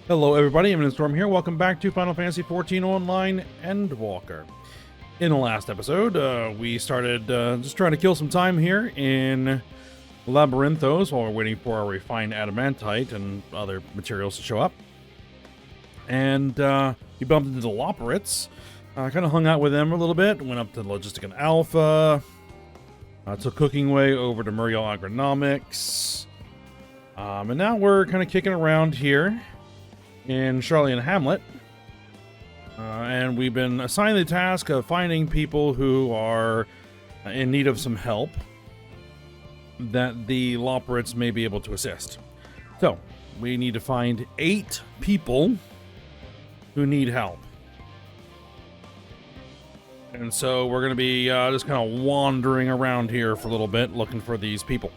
Hello everybody, I'm Storm here. Welcome back to Final Fantasy XIV Online Endwalker. In the last episode, we started just trying to kill some time here in Labyrinthos while we're waiting for our refined adamantite and other materials to show up. And we bumped into the Loporrits, kind of hung out with them a little bit, went up to Logistic Alpha, took Cooking Way over to Muriel Agronomics, and now we're kind of kicking around here in Charlian Hamlet, and we've been assigned the task of finding people who are in need of some help that the Loporrits may be able to assist. So we need to find 8 people who need help, and so we're going to be just kind of wandering around here for a little bit looking for these people.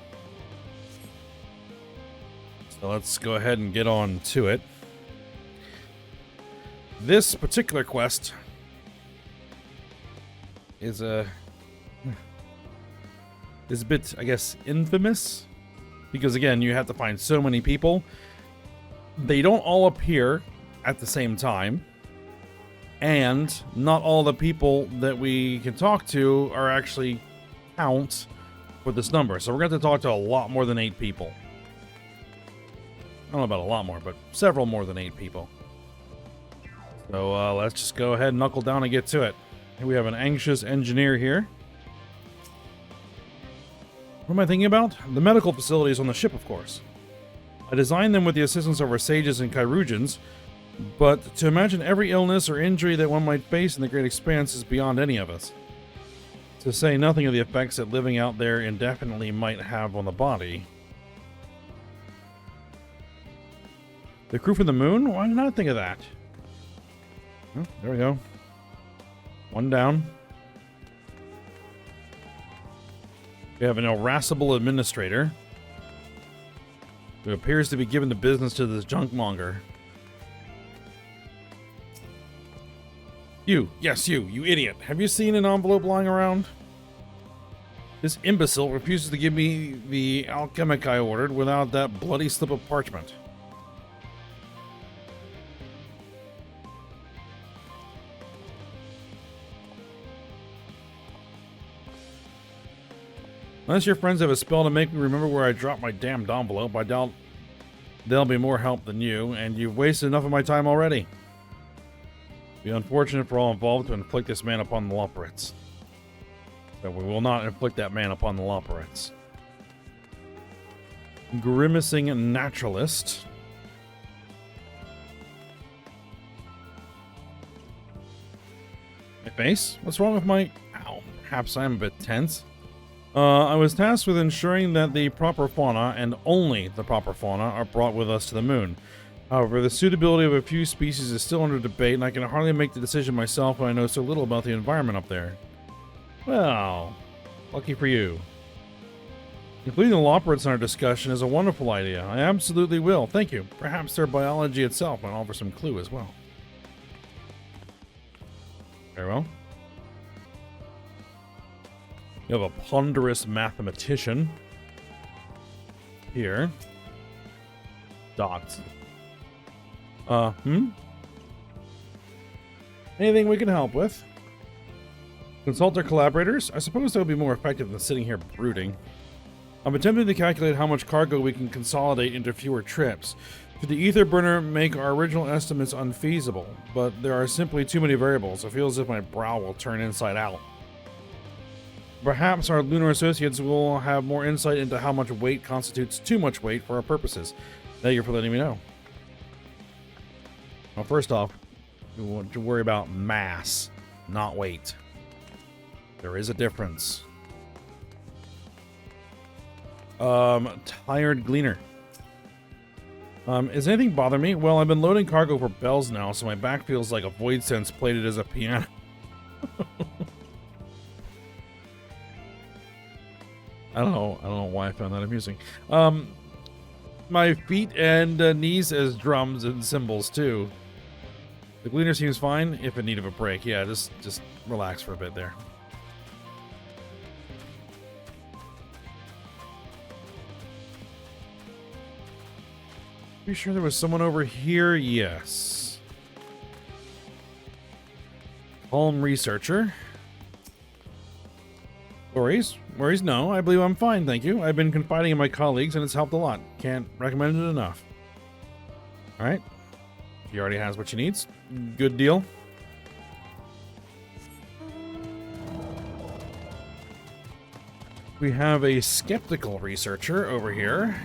So let's go ahead and get on to it. This particular quest is a bit, I guess, infamous, because again, you have to find so many people. They don't all appear at the same time, and not all the people that we can talk to are actually count for this number. So we're going to have to talk to a lot more than 8 people. I don't know about a lot more, but several more than 8 people. So let's just go ahead and knuckle down and get to it. Here we have an anxious engineer here. What am I thinking about? The medical facilities on the ship, of course. I designed them with the assistance of our sages and chirurgeons, but to imagine every illness or injury that one might face in the great expanse is beyond any of us. To say nothing of the effects that living out there indefinitely might have on the body. The crew from the moon? Why did I not think of that? Oh, there we go. One down. We have an irascible administrator who appears to be giving the business to this junkmonger. Yes, you idiot. Have you seen an envelope lying around? This imbecile refuses to give me the alchemic I ordered without that bloody slip of parchment. Unless your friends have a spell to make me remember where I dropped my damned envelope, I doubt they'll be more help than you, and you've wasted enough of my time already. It'd be unfortunate for all involved to inflict this man upon the Loporrits. But we will not inflict that man upon the Loporrits. Grimacing naturalist. My face? What's wrong with my... Ow, perhaps I'm a bit tense. I was tasked with ensuring that the proper fauna, and only the proper fauna, are brought with us to the moon. However, the suitability of a few species is still under debate, and I can hardly make the decision myself when I know so little about the environment up there. Well, lucky for you. Including the Loporrits in our discussion is a wonderful idea. I absolutely will. Thank you. Perhaps their biology itself might offer some clue as well. Very well. You have a ponderous mathematician here. Dots. Anything we can help with? Consult our collaborators? I suppose that would be more effective than sitting here brooding. I'm attempting to calculate how much cargo we can consolidate into fewer trips. Should the ether burner make our original estimates unfeasible? But there are simply too many variables. I feel as if my brow will turn inside out. Perhaps our lunar associates will have more insight into how much weight constitutes too much weight for our purposes. Thank you for letting me know. Well, first off, we want to worry about mass, not weight. There is a difference. Tired Gleaner. Is anything bothering me? Well, I've been loading cargo for bells now, so my back feels like a void sense plated as a piano. I don't know why I found that amusing. My feet and knees as drums and cymbals too. The Gleaner seems fine if in need of a break. Yeah, just relax for a bit there. Pretty sure there was someone over here. Yes. Calm researcher. Worries? Worries? No, I believe I'm fine, thank you. I've been confiding in my colleagues and it's helped a lot. Can't recommend it enough. Alright. He already has what she needs. Good deal. We have a skeptical researcher over here.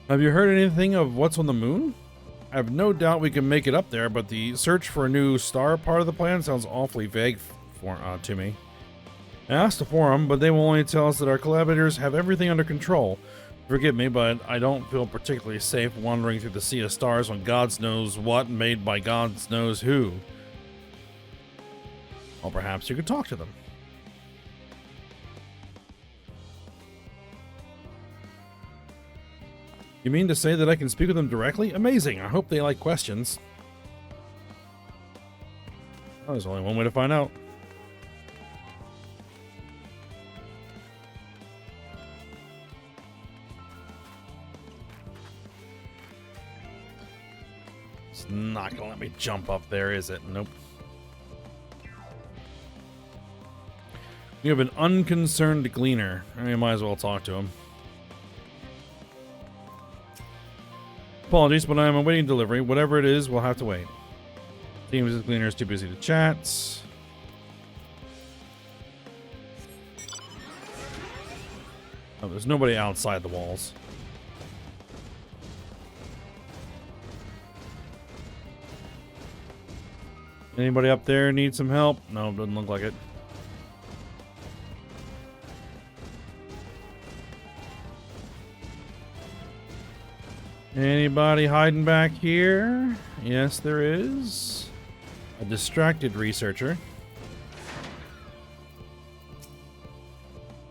Have you heard anything of what's on the moon? I have no doubt we can make it up there, but the search for a new star part of the plan sounds awfully vague to me. I asked the forum, but they will only tell us that our collaborators have everything under control. Forgive me, but I don't feel particularly safe wandering through the sea of stars on God's knows what made by God's knows who. Well, perhaps you could talk to them. You mean to say that I can speak with them directly? Amazing! I hope they like questions. Oh, there's only one way to find out. It's not gonna let me jump up there, is it? Nope. You have an unconcerned gleaner. I mean, might as well talk to him. Apologies, but I am awaiting delivery. Whatever it is, we'll have to wait. Seems the cleaner is too busy to chat. Oh, there's nobody outside the walls. Anybody up there need some help? No, doesn't look like it. Anybody hiding back here? Yes, there is. A distracted researcher.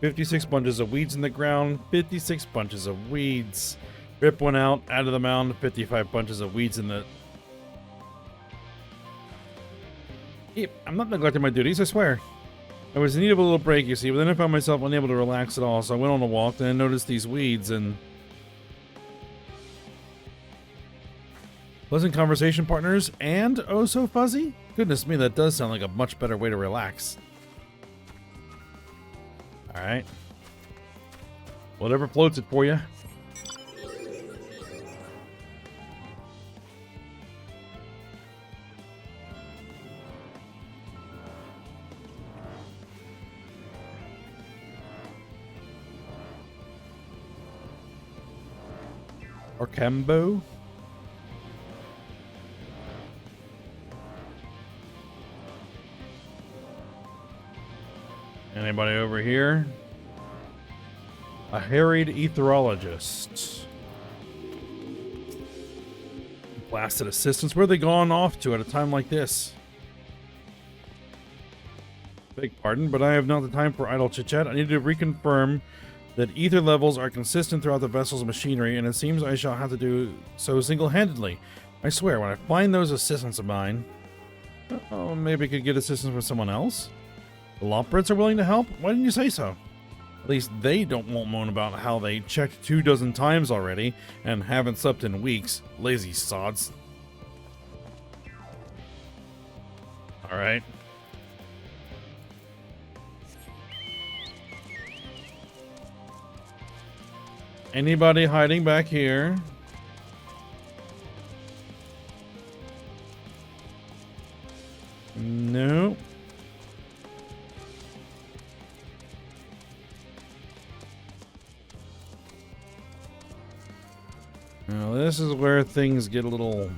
56 bunches of weeds in the ground. 56 bunches of weeds. Rip one out of the mound. 55 bunches of weeds in the... Yep, I'm not neglecting my duties, I swear. I was in need of a little break, you see, but then I found myself unable to relax at all, so I went on a walk, and I noticed these weeds, and... Pleasant conversation partners and oh so fuzzy? Goodness me, that does sound like a much better way to relax. Alright. Whatever floats it for you. Orcambo? Anybody over here? A harried etherologist. Blasted assistants. Where are they gone off to at a time like this? Beg pardon, but I have not the time for idle chit-chat. I need to reconfirm that ether levels are consistent throughout the vessel's machinery, and it seems I shall have to do so single-handedly. I swear, when I find those assistants of mine... Oh, maybe I could get assistance from someone else? The Lopbrits are willing to help? Why didn't you say so? At least they won't moan about how they checked 24 times already and haven't slept in weeks. Lazy sods. Alright. Anybody hiding back here? No. Now this is where things get a little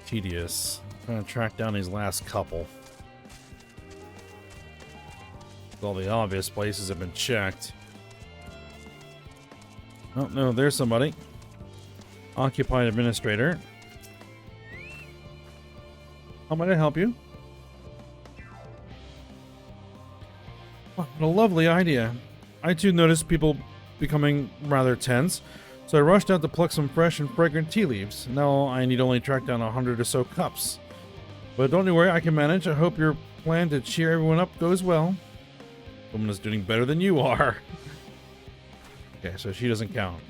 tedious. I'm trying to track down these last couple. All the obvious places have been checked. Oh no, there's somebody. Occupied administrator. How might I help you? What a lovely idea. I too noticed people becoming rather tense, so I rushed out to pluck some fresh and fragrant tea leaves. Now I need only track down 100 or so cups. But don't you worry, I can manage. I hope your plan to cheer everyone up goes well. Woman is doing better than you are. Okay, so she doesn't count.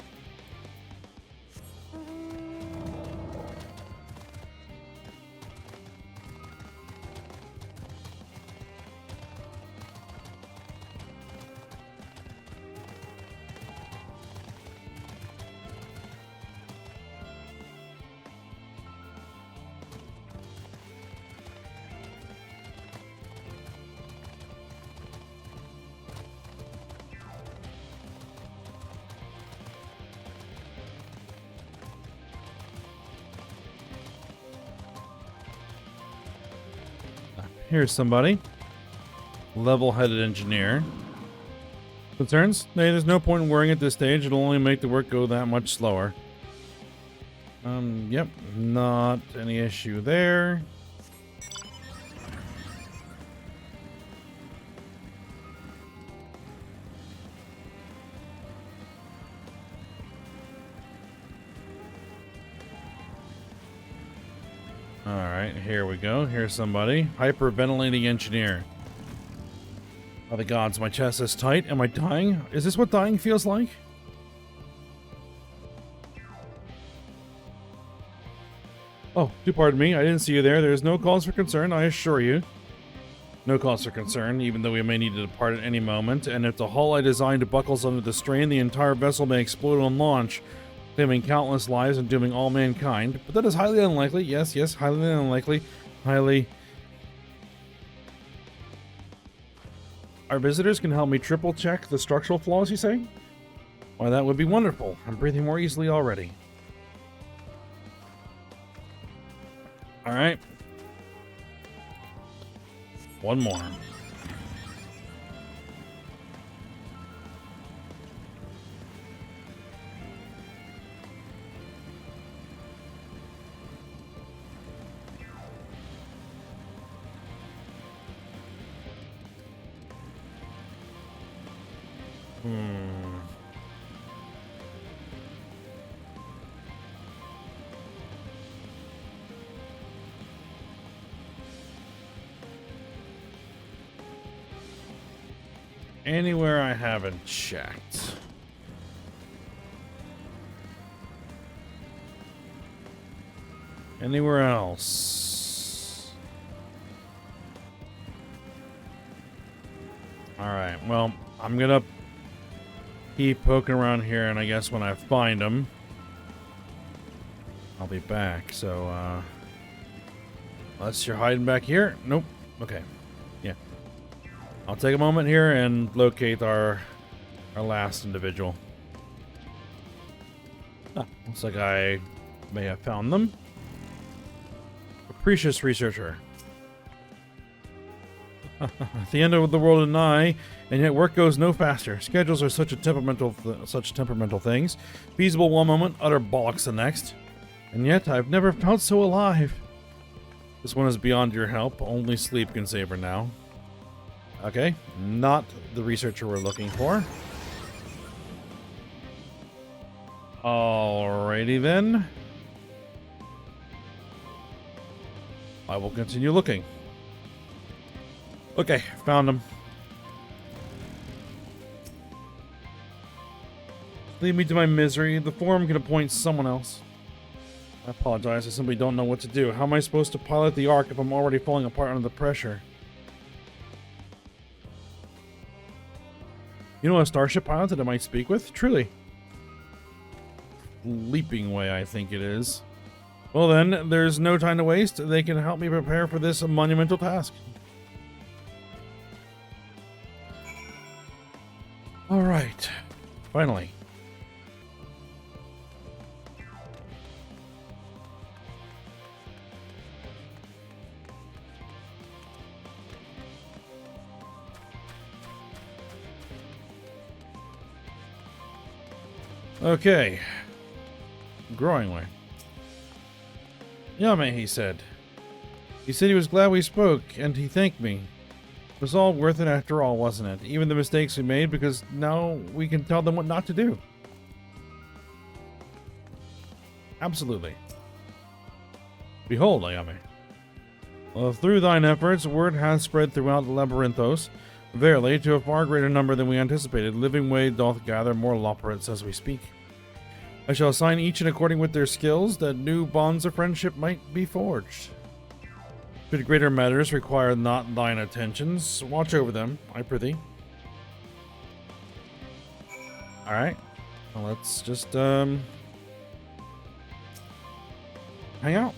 Here's somebody. Level-headed engineer. Concerns? Hey, there's no point in worrying at this stage. It'll only make the work go that much slower. Yep. Not any issue there. Alright, here we go. Here's somebody. Hyperventilating engineer. Oh, the gods, my chest is tight. Am I dying? Is this what dying feels like? Oh, do pardon me. I didn't see you there. There's no cause for concern, I assure you. No cause for concern, even though we may need to depart at any moment. And if the hull I designed buckles under the strain, the entire vessel may explode on launch, claiming countless lives and dooming all mankind. But that is highly unlikely. Yes, highly unlikely. Highly. Our visitors can help me triple check the structural flaws, you say? Why, that would be wonderful. I'm breathing more easily already. Alright. One more. Anywhere I haven't checked. Anywhere else? Alright, well, I'm gonna keep poking around here, and I guess when I find them, I'll be back. So, unless you're hiding back here? Nope. Okay. Yeah. I'll take a moment here and locate our last individual. Looks like I may have found them. Capricious researcher. The end of the world is nigh, and yet work goes no faster. Schedules are such temperamental things. Feasible one moment, utter bollocks the next. And yet I've never felt so alive. This one is beyond your help. Only sleep can save her now. Okay, not the researcher we're looking for. Alrighty then. I will continue looking. Okay, found him. Leave me to my misery. The forum can appoint someone else. I apologize, I simply don't know what to do. How am I supposed to pilot the Ark if I'm already falling apart under the pressure? You know a starship pilot that I might speak with? Truly. Leaping Way, I think it is. Well then, there's no time to waste. They can help me prepare for this monumental task. Alright. Finally. Okay. Growing Way. Yame, he said. He said he was glad we spoke, and he thanked me. It was all worth it after all, wasn't it? Even the mistakes we made, because now we can tell them what not to do. Absolutely. Behold, Ayame. Well, through thine efforts, word has spread throughout Labyrinthos. Verily, to a far greater number than we anticipated, living way doth gather more loporrits as we speak. I shall assign each in according with their skills, that new bonds of friendship might be forged. Should greater matters require not thine attentions, watch over them, I prithee. Alright, well, let's just, hang out.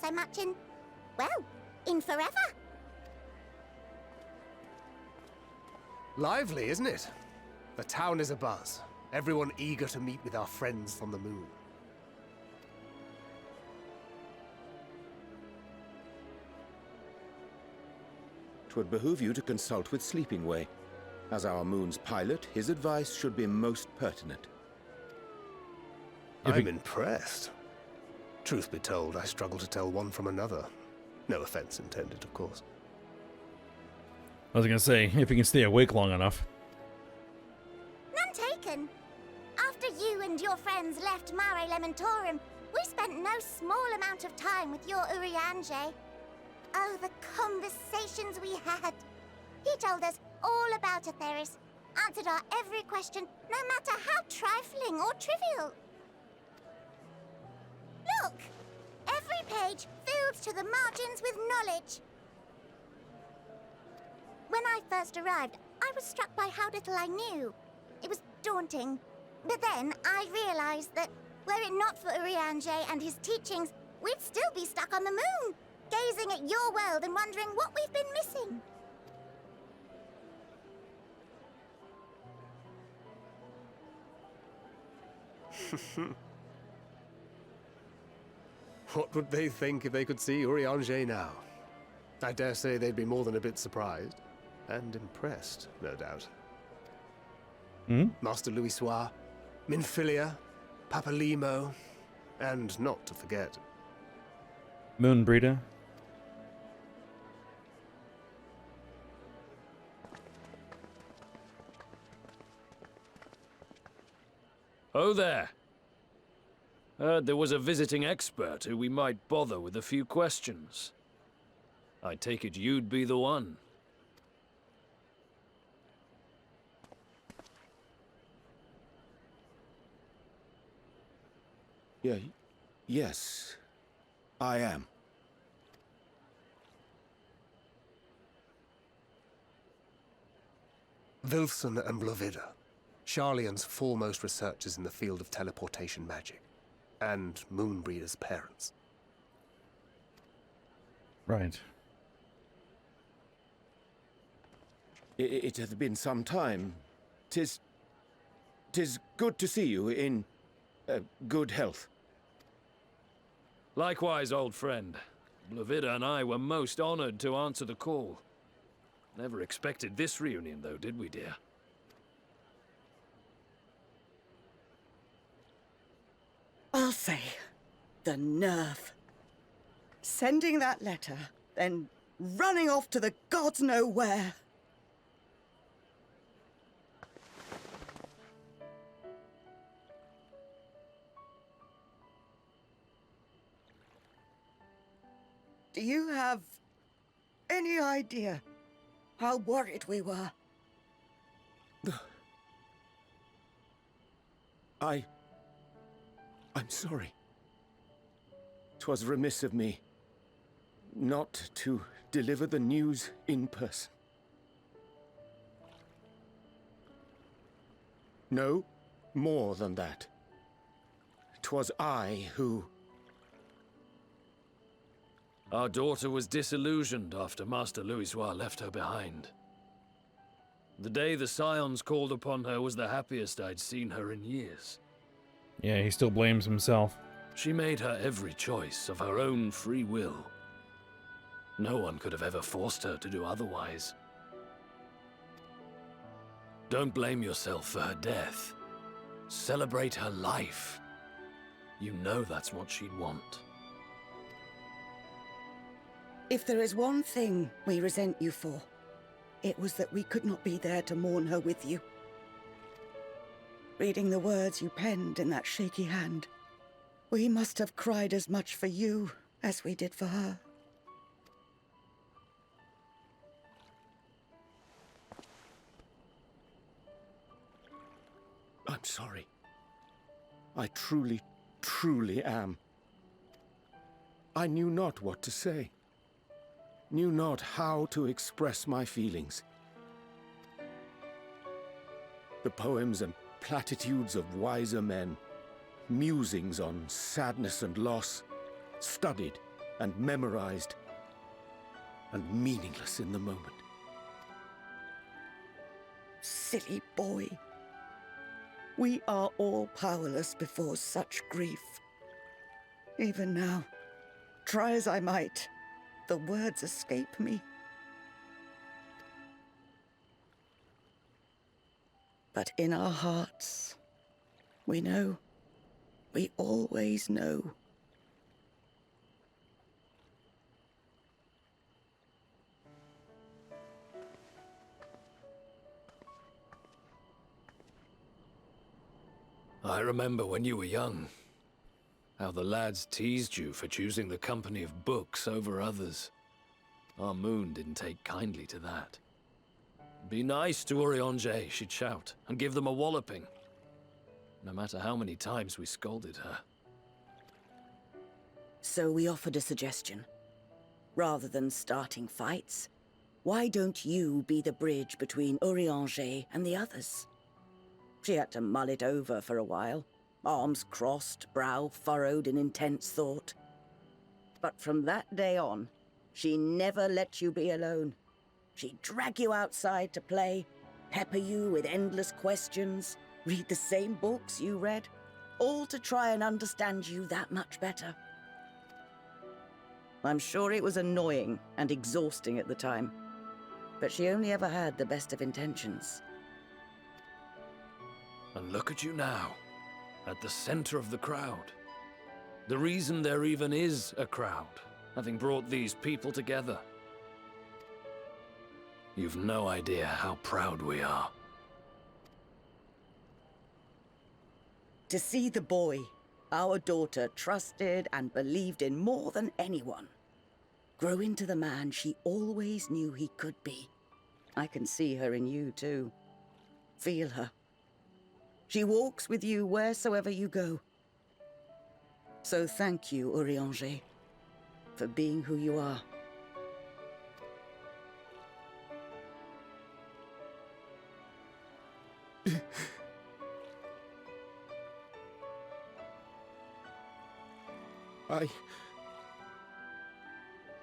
So much in, well, in forever. Lively, isn't it? The town is abuzz. Everyone eager to meet with our friends on the moon. 'Twould behoove you to consult with Sleeping Way. As our moon's pilot, his advice should be most pertinent. I'm impressed. Truth be told, I struggle to tell one from another. No offense intended, of course. I was gonna say, if you can stay awake long enough. None taken. After you and your friends left Mare Elementorum, we spent no small amount of time with your Urianger. Oh, the conversations we had. He told us all about Atheris, answered our every question, no matter how trifling or trivial. Look! Every page filled to the margins with knowledge. When I first arrived, I was struck by how little I knew. It was daunting. But then I realized that, were it not for Urianger and his teachings, we'd still be stuck on the moon, gazing at your world and wondering what we've been missing. What would they think if they could see Urianger now? I dare say they'd be more than a bit surprised. And impressed, no doubt. Master Louisoix, Minfilia, Papalimo, and not to forget... Moonbreeder. Oh there. Heard there was a visiting expert who we might bother with a few questions. I take it you'd be the one. Yes, I am. Wilson and Blovida, Sharlayan's foremost researchers in the field of teleportation magic, and Moonbreeder's parents. Right. It hath been some time. 'Tis good to see you in good health. Likewise, old friend. Blovida and I were most honored to answer the call. Never expected this reunion, though, did we, dear? I'll say, the nerve. Sending that letter, then running off to the gods know where. Do you have any idea how worried we were? I'm sorry. 'Twas remiss of me not to deliver the news in person. No, more than that. 'Twas I who... Our daughter was disillusioned after Master Louisoix left her behind. The day the Scions called upon her was the happiest I'd seen her in years. Yeah, he still blames himself. She made her every choice of her own free will. No one could have ever forced her to do otherwise. Don't blame yourself for her death. Celebrate her life. You know that's what she'd want. If there is one thing we resent you for, it was that we could not be there to mourn her with you. Reading the words you penned in that shaky hand, we must have cried as much for you as we did for her. I'm sorry. I truly, truly am. I knew not what to say. Knew not how to express my feelings. The poems and platitudes of wiser men, musings on sadness and loss, studied and memorized, and meaningless in the moment. Silly boy. We are all powerless before such grief. Even now, try as I might, the words escape me. But in our hearts, we know. We always know. I remember when you were young, how the lads teased you for choosing the company of books over others. Our moon didn't take kindly to that. Be nice to Eorzea, she'd shout, and give them a walloping. No matter how many times we scolded her. So we offered a suggestion. Rather than starting fights, why don't you be the bridge between Eorzea and the others? She had to mull it over for a while, arms crossed, brow furrowed in intense thought. But from that day on, she never let you be alone. She'd drag you outside to play, pepper you with endless questions, read the same books you read, all to try and understand you that much better. I'm sure it was annoying and exhausting at the time, but she only ever had the best of intentions. And look at you now, at the center of the crowd. The reason there even is a crowd, having brought these people together. You've no idea how proud we are. To see the boy, our daughter, trusted and believed in more than anyone, grow into the man she always knew he could be. I can see her in you too. Feel her. She walks with you wheresoever you go. So thank you, Eorzea, for being who you are.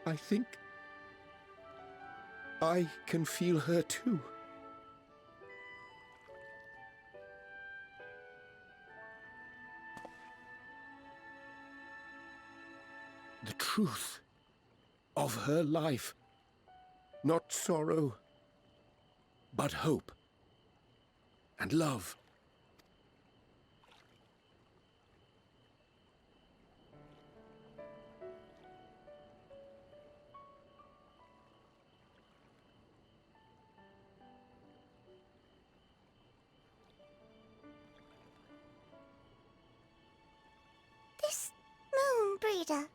I think I can feel her too. The truth of her life. Not sorrow, but hope and love. This moon breeder.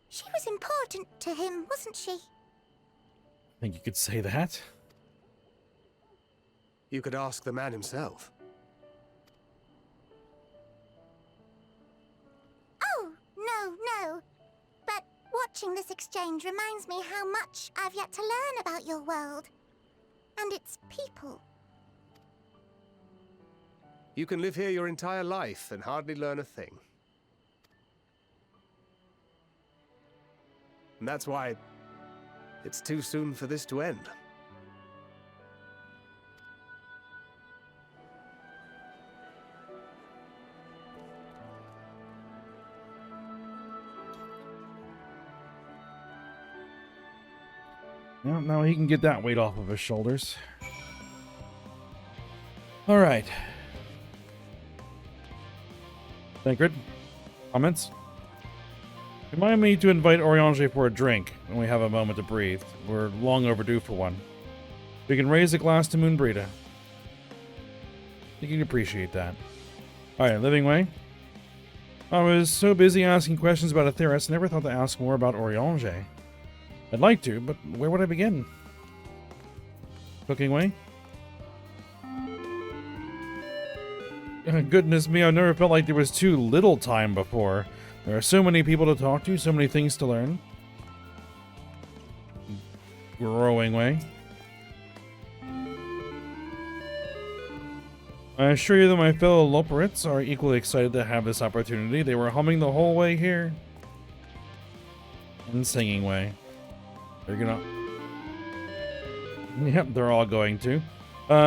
She was important to him, wasn't she? I think you could say that. You could ask the man himself. Oh, no. But watching this exchange reminds me how much I've yet to learn about your world. And its people. You can live here your entire life and hardly learn a thing. And that's why it's too soon for this to end. Well, now he can get that weight off of his shoulders. Alright. Tancred? Comments? Remind me to invite Eorzea for a drink when we have a moment to breathe. We're long overdue for one. We can raise a glass to Moonbreeda. I think you'd appreciate that. Alright, Living Way. I was so busy asking questions about Atheris, I never thought to ask more about Eorzea. I'd like to, but where would I begin? Cooking Way? Goodness me, I've never felt like there was too little time before. There are so many people to talk to, so many things to learn. Growing Way. I assure you that my fellow Loporits are equally excited to have this opportunity. They were humming the whole way here. And Singing Way. They're gonna... Yep, they're all going to.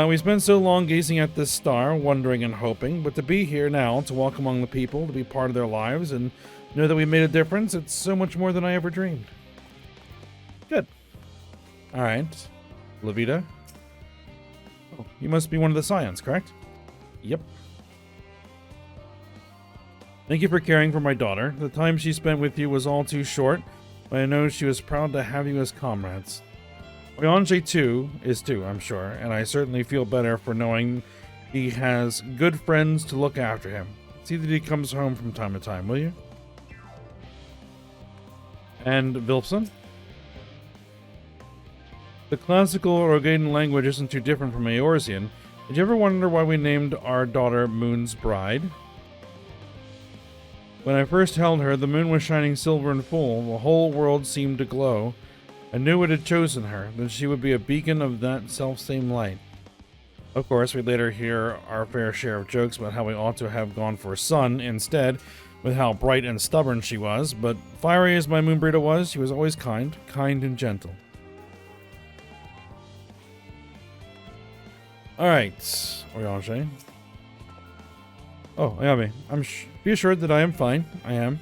We spent so long gazing at this star, wondering and hoping, but to be here now, to walk among the people, to be part of their lives, and know that we made a difference, it's so much more than I ever dreamed. Good. Alright. Levita? Oh, you must be one of the Scions, correct? Yep. Thank you for caring for my daughter. The time she spent with you was all too short, but I know she was proud to have you as comrades. Eorzea too is too, I'm sure, and I certainly feel better for knowing he has good friends to look after him. See that he comes home from time to time, will you? And Vilfson? The classical Rogadan language isn't too different from Eorzean. Did you ever wonder why we named our daughter Moon's Bride? When I first held her, the moon was shining silver and full. The whole world seemed to glow. I knew it had chosen her, that she would be a beacon of that self-same light. Of course, we later hear our fair share of jokes about how we ought to have gone for Sun instead, with how bright and stubborn she was, but fiery as my Moonbreeda was, she was always kind and gentle. Alright, Eorzea. Oh, Ayame, be assured that I am fine. I am.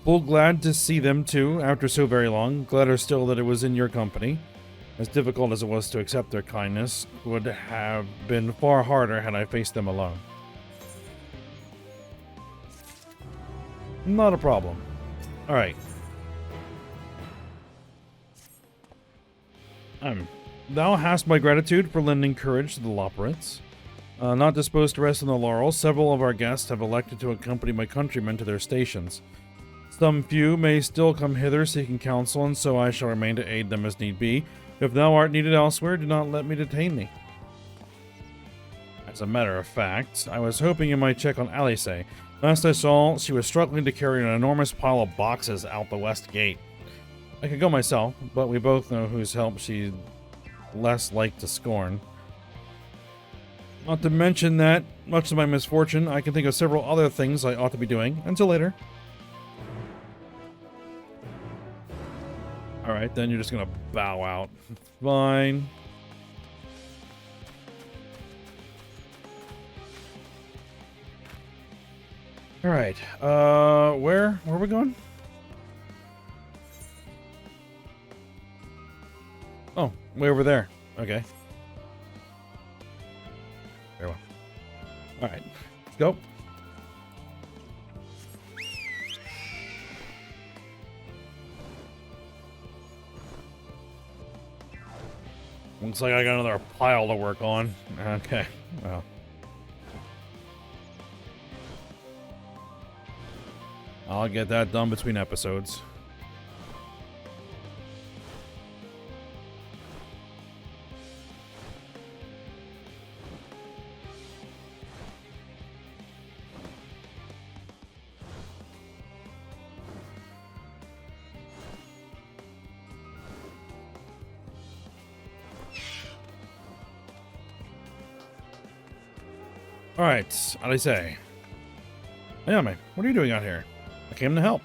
Full glad to see them too, after so very long. Gladder still that it was in your company. As difficult as it was to accept their kindness, would have been far harder had I faced them alone. Not a problem. Alright. Thou hast my gratitude for lending courage to the Loporits. Not disposed to rest on the laurels, several of our guests have elected to accompany my countrymen to their stations. Some few may still come hither seeking counsel, and so I shall remain to aid them as need be. If thou art needed elsewhere, do not let me detain thee. As a matter of fact, I was hoping you might check on Alice. Last I saw, she was struggling to carry an enormous pile of boxes out the west gate. I could go myself, but we both know whose help she'd less like to scorn. Not to mention that, much to my misfortune, I can think of several other things I ought to be doing. Until later. Alright, then you're just gonna bow out. Fine. Alright, where are we going? Oh, way over there. Okay. Very well. Alright, let's go. Looks like I got another pile to work on. Okay, well. I'll get that done between episodes. Alright, how'd I say? Ayame, what are you doing out here? I came to help.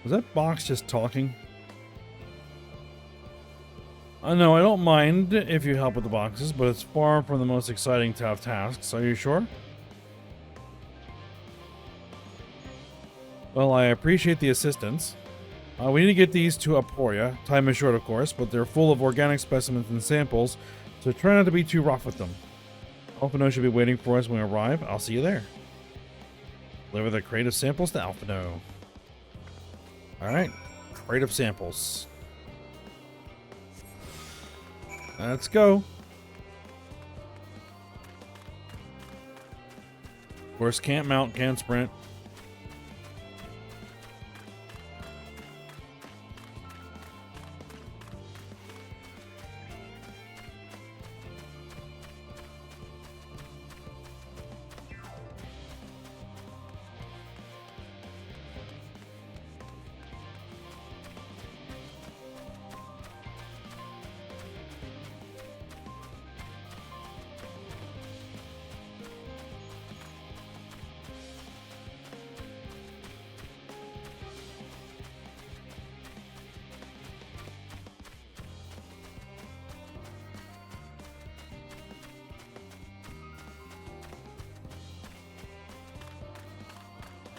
Was that box just talking? No, I don't mind if you help with the boxes, but it's far from the most exciting tough tasks. Are you sure? Well, I appreciate the assistance. We need to get these to Eorzea. Time is short, of course, but they're full of organic specimens and samples, so try not to be too rough with them. Alphino should be waiting for us when we arrive. I'll see you there. Deliver the crate of samples to Alphino. Alright, crate of samples. Let's go. Of course, can't mount, can't sprint.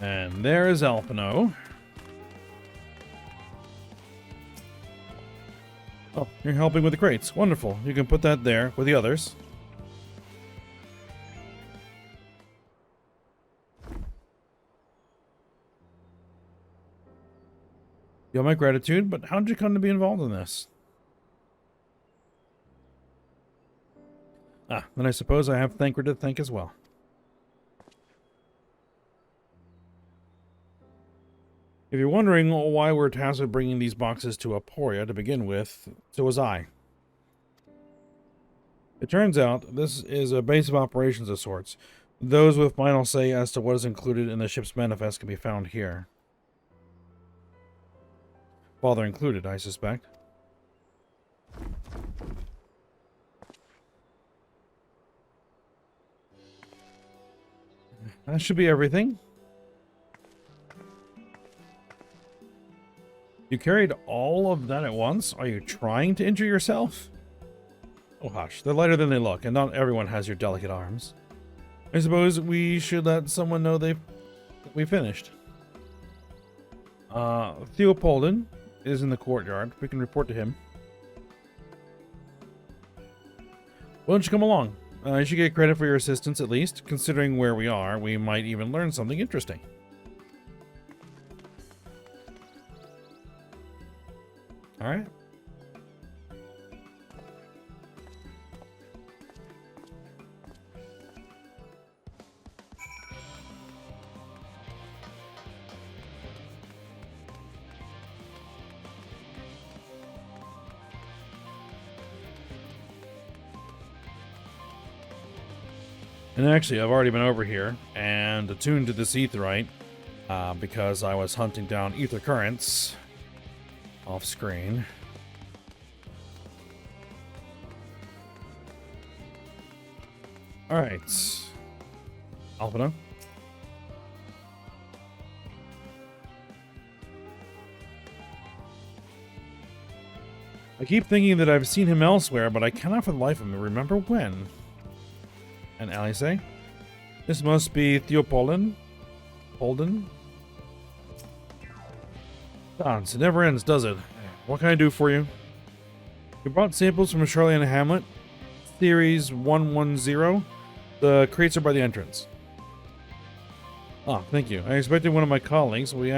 And there's Alphino. Oh, you're helping with the crates. Wonderful. You can put that there with the others. You have my gratitude, but how'd you come to be involved in this? Ah, then I suppose I have Thancred to thank as well. If you're wondering why we're tasked with bringing these boxes to Eorzea to begin with, so was I. It turns out this is a base of operations of sorts. Those with final say as to what is included in the ship's manifest can be found here. Father included, I suspect. That should be everything. You carried all of that at once? Are you trying to injure yourself? Oh hush, they're lighter than they look, and not everyone has your delicate arms. I suppose we should let someone know we finished. Theopolden is in the courtyard. We can report to him. Why don't you come along? You should get credit for your assistance at least. Considering where we are, we might even learn something interesting. Alright. And actually, I've already been over here and attuned to this aetherite because I was hunting down ether currents off screen. All right, Alphino. I keep thinking that I've seen him elsewhere, but I cannot for the life of me remember when. And Alice, this must be Theopolden. Holden. Dance, it never ends, does it? What can I do for you? We brought samples from Charlie and Hamlet, Series 110. The crates are by the entrance. Ah, thank you. I expected one of my colleagues. We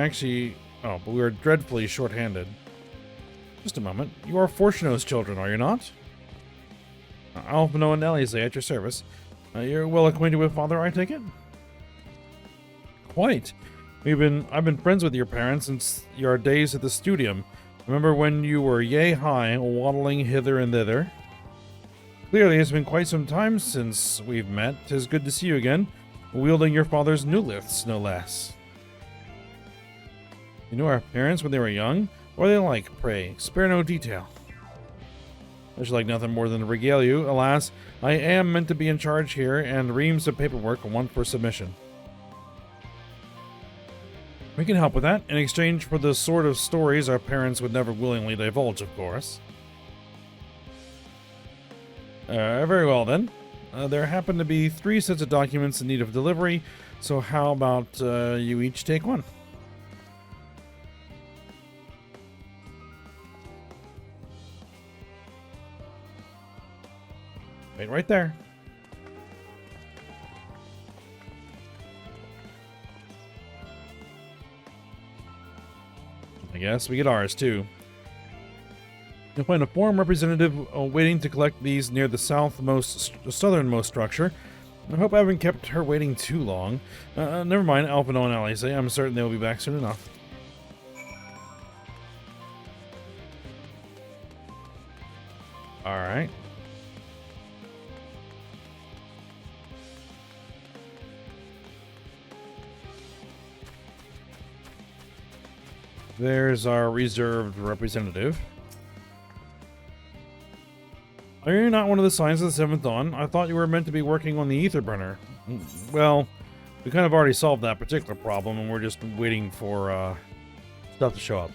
were dreadfully short-handed. Just a moment. You are Fortuno's children, are you not? Alphino and Alice at your service. You're well acquainted with Father, I take it? Quite. I've been friends with your parents since your days at the studium. Remember when you were yay high, waddling hither and thither? Clearly, it's been quite some time since we've met. 'Tis good to see you again, wielding your father's newliths, no less. You knew our parents when they were young? What are they like, pray? Spare no detail. I should like nothing more than to regale you. Alas, I am meant to be in charge here, and reams of paperwork want for submission. We can help with that, in exchange for the sort of stories our parents would never willingly divulge, of course. Very well, then. There happen to be 3 sets of documents in need of delivery, so how about you each take one? Wait right there. I guess we get ours too. You'll find a forum representative waiting to collect these near the southernmost structure. I hope I haven't kept her waiting too long. Never mind, Alphino and Alice. I'm certain they'll be back soon enough. Alright. There's our reserved representative. Are you not one of the Signs of the Seventh Dawn? I thought you were meant to be working on the ether burner. Well, we kind of already solved that particular problem, and we're just waiting for stuff to show up.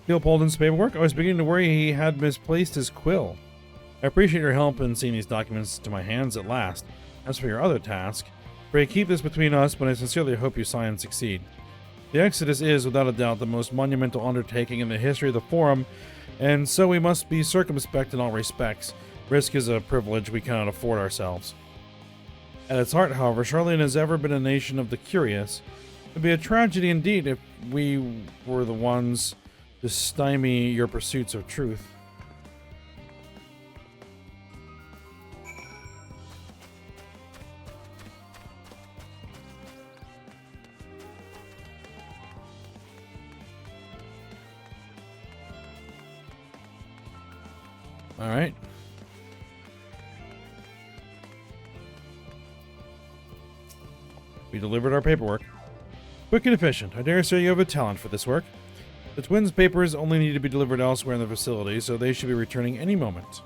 Leopoldin's paperwork? I was beginning to worry he had misplaced his quill. I appreciate your help in seeing these documents to my hands at last. As for your other task, pray keep this between us, but I sincerely hope you sign and succeed. The Exodus is, without a doubt, the most monumental undertaking in the history of the Forum, and so we must be circumspect in all respects. Risk is a privilege we cannot afford ourselves. At its heart, however, Charlian has ever been a nation of the curious. It would be a tragedy indeed if we were the ones to stymie your pursuits of truth. All right. We delivered our paperwork. Quick and efficient. I dare say you have a talent for this work. The twins' papers only need to be delivered elsewhere in the facility, so they should be returning any moment.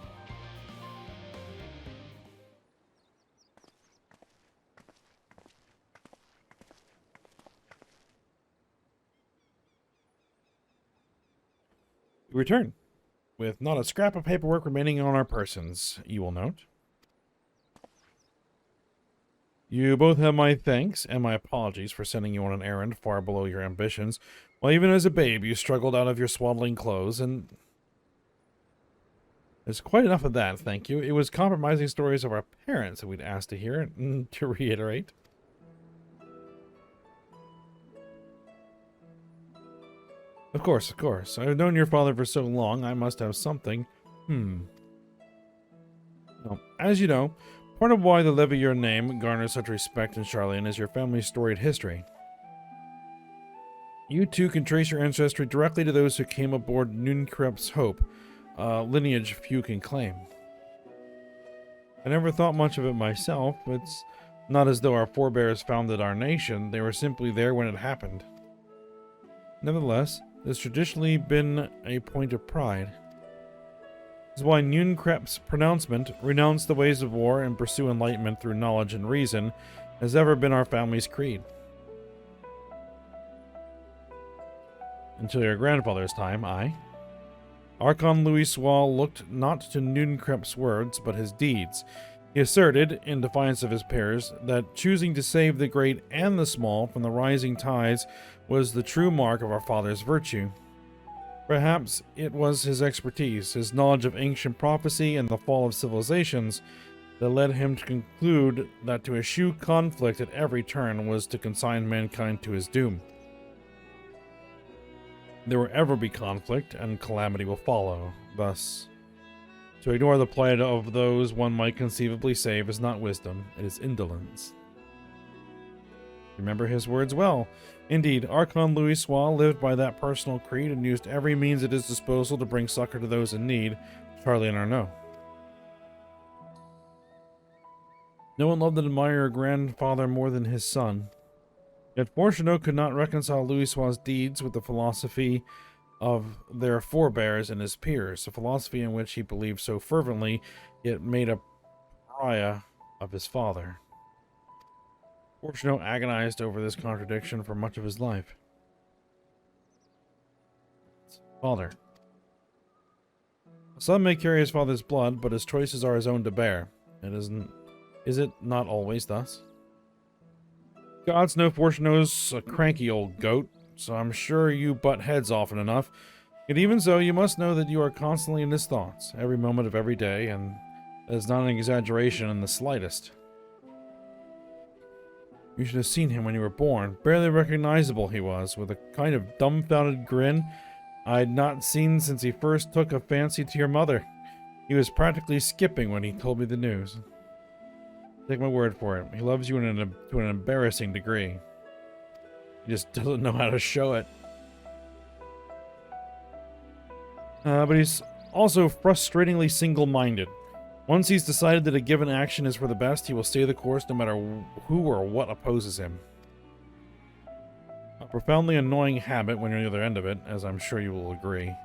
We return, with not a scrap of paperwork remaining on our persons, you will note. You both have my thanks and my apologies for sending you on an errand far below your ambitions, while even as a babe you struggled out of your swaddling clothes, and... There's quite enough of that, thank you. It was compromising stories of our parents that we'd asked to hear, and to reiterate. Of course, of course. I've known your father for so long, I must have something. Well, as you know, part of why the Levier name garners such respect in Charlian is your family's storied history. You too can trace your ancestry directly to those who came aboard Nunkrep's Hope, a lineage few can claim. I never thought much of it myself. It's not as though our forebears founded our nation, they were simply there when it happened. Nevertheless, it has traditionally been a point of pride. This is why Nunkrep's pronouncement, renounce the ways of war and pursue enlightenment through knowledge and reason, has ever been our family's creed. Until your grandfather's time, Archon Louis Swall looked not to Nunkrep's words, but his deeds. He asserted, in defiance of his peers, that choosing to save the great and the small from the rising tides was the true mark of our father's virtue. Perhaps it was his expertise, his knowledge of ancient prophecy and the fall of civilizations, that led him to conclude that to eschew conflict at every turn was to consign mankind to his doom. There will ever be conflict, and calamity will follow. Thus, to ignore the plight of those one might conceivably save is not wisdom, it is indolence. Remember his words well. Indeed, Archon Louis Swall lived by that personal creed and used every means at his disposal to bring succor to those in need, Charlie and Arnaud. No one loved and admired your grandfather more than his son. Yet Fortunato could not reconcile Louis Swall's deeds with the philosophy of their forebears and his peers, a philosophy in which he believed so fervently, yet made a pariah of his father. Fortunato agonized over this contradiction for much of his life. Father. A son may carry his father's blood, but his choices are his own to bear. Is it not always thus? Gods know Fortunato's a cranky old goat, so I'm sure you butt heads often enough. Yet even so, you must know that you are constantly in his thoughts, every moment of every day, and that is not an exaggeration in the slightest. You should have seen him when you were born. Barely recognizable he was, with a kind of dumbfounded grin I had not seen since he first took a fancy to your mother. He was practically skipping when he told me the news. Take my word for it, he loves you to an embarrassing degree. He just doesn't know how to show it. But he's also frustratingly single-minded. Once he's decided that a given action is for the best, he will stay the course no matter who or what opposes him. A profoundly annoying habit when you're on the other end of it, as I'm sure you will agree.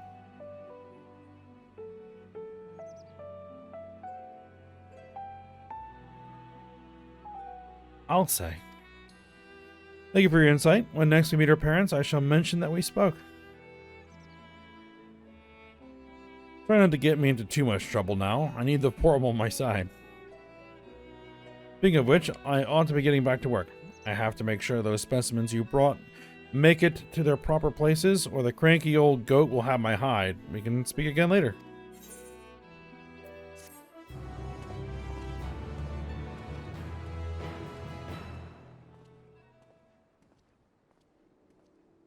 I'll say. Thank you for your insight. When next we meet our parents, I shall mention that we spoke. Try not to get me into too much trouble now. I need the portable on my side. Speaking of which, I ought to be getting back to work. I have to make sure those specimens you brought make it to their proper places, or the cranky old goat will have my hide. We can speak again later.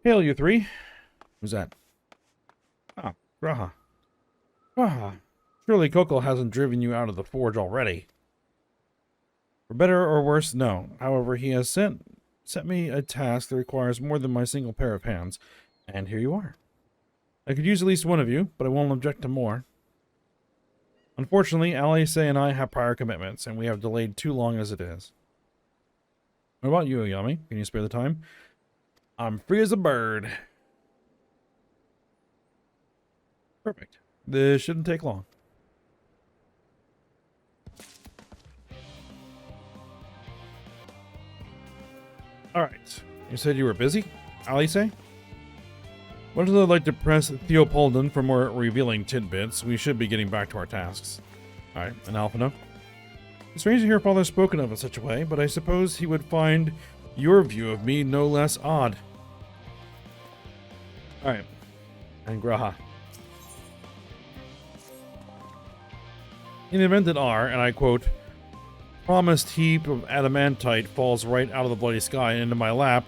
Hail, you three. Who's that? Ah, Graha. Ah, surely Kokol hasn't driven you out of the forge already. For better or worse, no. However, he has set me a task that requires more than my single pair of hands, and here you are. I could use at least one of you, but I won't object to more. Unfortunately, Eorzea and I have prior commitments, and we have delayed too long as it is. What about you, Oyami? Can you spare the time? I'm free as a bird. Perfect. This shouldn't take long. Alright. You said you were busy? Eorzea? What does it like to press Theopolden for more revealing tidbits? We should be getting back to our tasks. Alright, and Alphino? It's strange to hear Father spoken of in such a way, but I suppose he would find your view of me no less odd. Alright. And Graha. In the event that our, and I quote, promised heap of adamantite falls right out of the bloody sky and into my lap,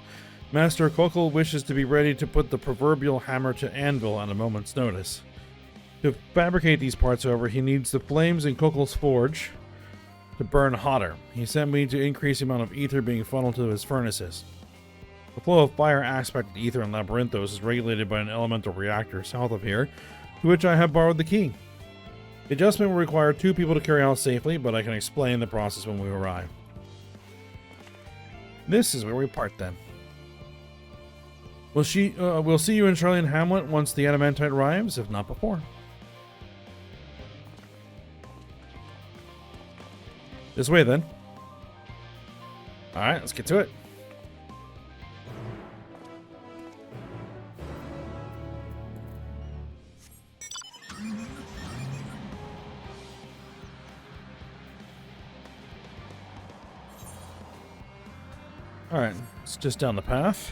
Master Kokol wishes to be ready to put the proverbial hammer to anvil at a moment's notice. To fabricate these parts, however, he needs the flames in Kokol's forge to burn hotter. He sent me to increase the amount of ether being funneled to his furnaces. The flow of fire aspect of ether in Labyrinthos is regulated by an elemental reactor south of here, to which I have borrowed the key. The adjustment will require 2 people to carry out safely, but I can explain the process when we arrive. This is where we part then. We'll see you in Charlie and Hamlet once the adamantite arrives, if not before. This way then. Alright, let's get to it. Alright, it's just down the path.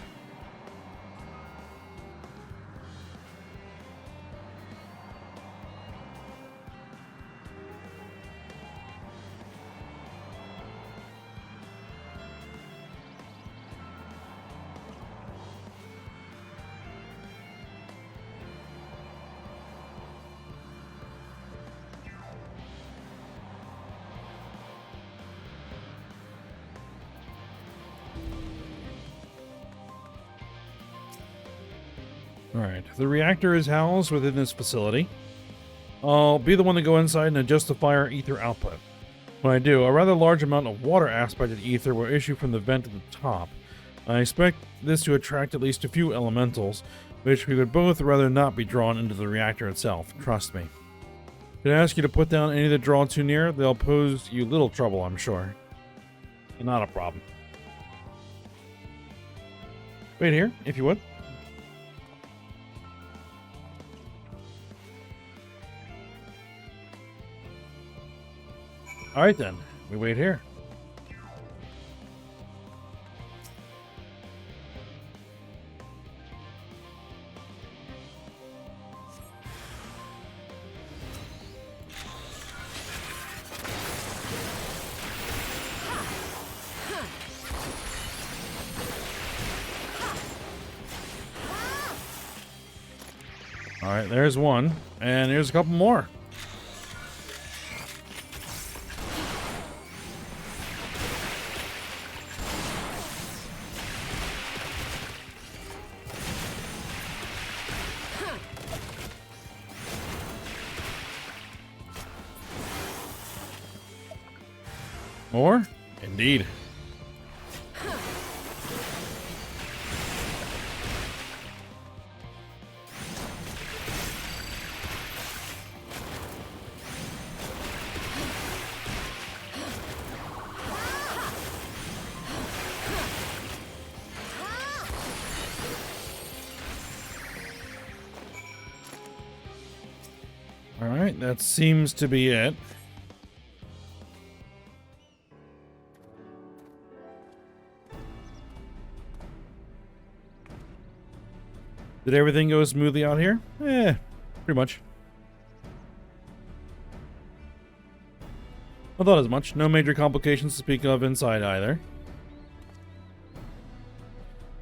Alright, the reactor is housed within this facility. I'll be the one to go inside and adjust the fire ether output. When I do, a rather large amount of water aspected ether will issue from the vent at the top. I expect this to attract at least a few elementals, which we would both rather not be drawn into the reactor itself, trust me. If I ask you to put down any that draw too near, they'll pose you little trouble, I'm sure. Not a problem. Wait here, if you would. Alright then, we wait here. Alright, there's one. And here's a couple more. More? Indeed. Alright, that seems to be it. Did everything go smoothly out here? Pretty much. I thought as much. No major complications to speak of inside either.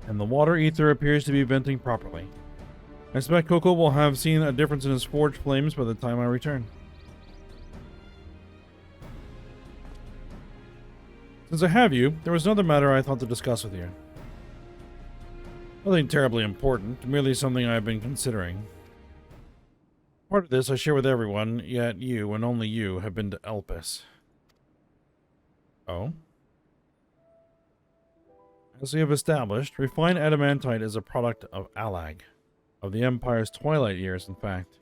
And the water ether appears to be venting properly. I expect Coco will have seen a difference in his forged flames by the time I return. Since I have you, there was another matter I thought to discuss with you. Nothing terribly important, merely something I have been considering. Part of this I share with everyone, yet you, and only you, have been to Elpis. Oh? As we have established, refined adamantite is a product of Allag, of the Empire's twilight years, in fact.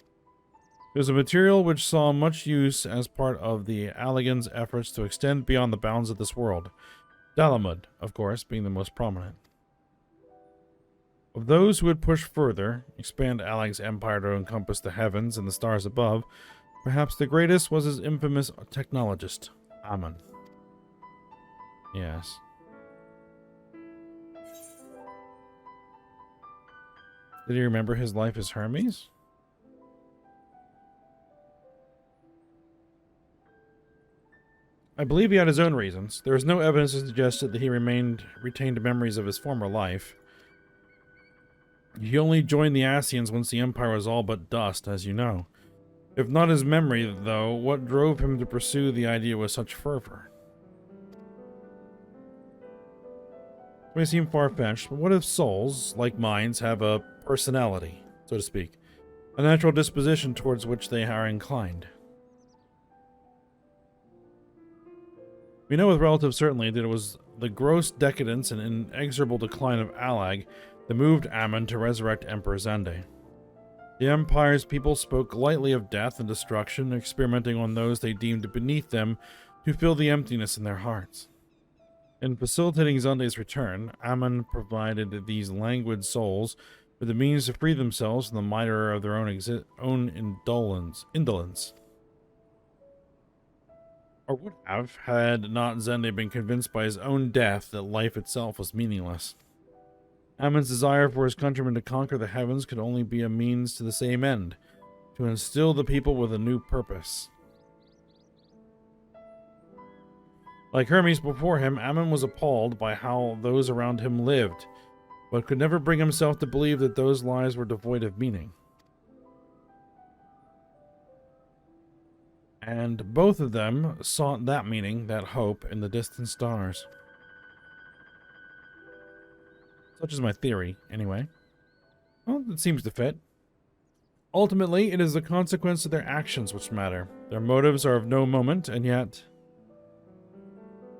It was a material which saw much use as part of the Allagans' efforts to extend beyond the bounds of this world, Dalamud, of course, being the most prominent. Of those who would push further, expand Allag's empire to encompass the heavens and the stars above, perhaps the greatest was his infamous technologist, Ammon. Yes. Did he remember his life as Hermes? I believe he had his own reasons. There is no evidence to suggest that he retained memories of his former life. He only joined the Ascians once the Empire was all but dust, as you know. If not his memory, though, what drove him to pursue the idea with such fervor? It may seem far-fetched, but what if souls, like minds, have a personality, so to speak, a natural disposition towards which they are inclined? We know with relative certainty that it was the gross decadence and inexorable decline of Allag that moved Ammon to resurrect Emperor Zende. The Empire's people spoke lightly of death and destruction, experimenting on those they deemed beneath them to fill the emptiness in their hearts. In facilitating Zende's return, Ammon provided these languid souls with the means to free themselves from the mire of their own indolence. Or would have, had not Zende been convinced by his own death that life itself was meaningless. Ammon's desire for his countrymen to conquer the heavens could only be a means to the same end, to instill the people with a new purpose. Like Hermes before him, Ammon was appalled by how those around him lived, but could never bring himself to believe that those lives were devoid of meaning. And both of them sought that meaning, that hope, in the distant stars. Such is my theory, anyway. Well, it seems to fit. Ultimately, it is the consequence of their actions which matter. Their motives are of no moment, and yet...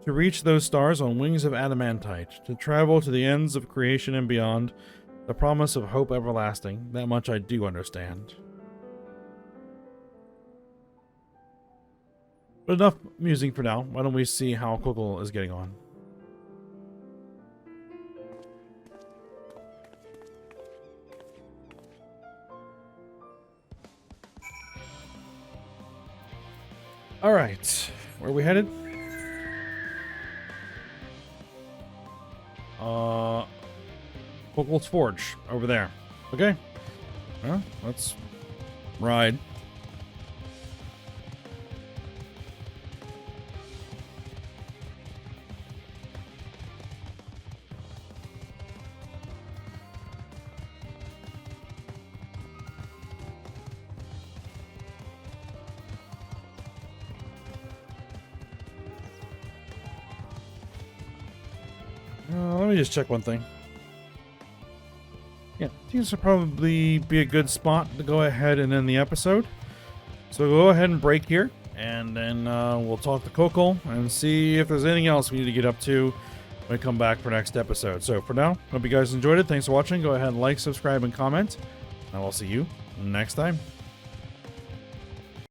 to reach those stars on wings of adamantite, to travel to the ends of creation and beyond, the promise of hope everlasting, that much I do understand. But enough musing for now. Why don't we see how Kukul is getting on? Alright, where are we headed? Kukul's Forge, over there. Okay. Well, let's ride. Let me just check one thing. Yeah, I think this would probably be a good spot to go ahead and end the episode. So go ahead and break here, and then we'll talk to Kokol and see if there's anything else we need to get up to when we come back for next episode. So for now, hope you guys enjoyed it. Thanks for watching. Go ahead and like, subscribe, and comment. And I will see you next time.